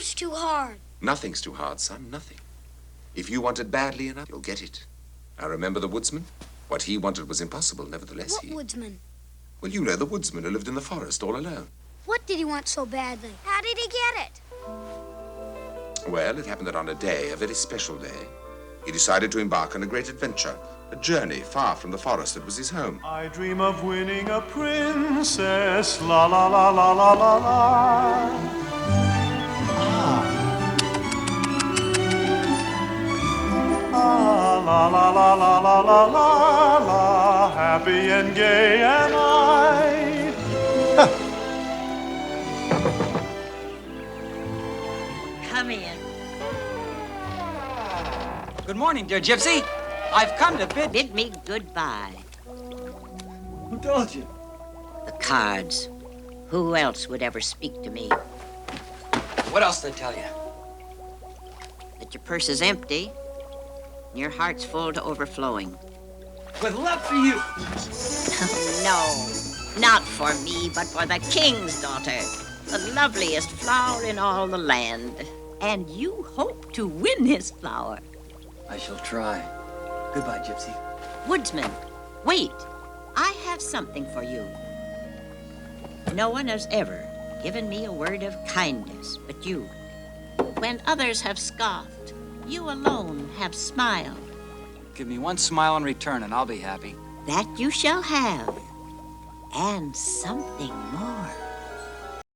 What's too hard? Nothing's too hard, son, nothing. If you want it badly enough, you'll get it. Now remember the woodsman? What he wanted was impossible, nevertheless What woodsman? Well, you know the woodsman who lived in the forest all alone. What did he want so badly? How did he get it? Well, it happened that on a day, a very special day, he decided to embark on a great adventure, a journey far from the forest that was his home. I dream of winning a princess, la la la la la la la. Ah, la la la la la la la la, happy and gay am I. Come in. Good morning, dear Gypsy. I've come to Bid me goodbye. Who told you? The cards. Who else would ever speak to me? What else did they tell you? That your purse is empty and your heart's full to overflowing. With love for you. No, not for me, but for the king's daughter, the loveliest flower in all the land. And you hope to win his flower. I shall try. Goodbye, Gypsy. Woodsman, wait. I have something for you. No one has ever given me a word of kindness but you. When others have scoffed, you alone have smiled. Give me one smile in return and I'll be happy. That you shall have, and something more.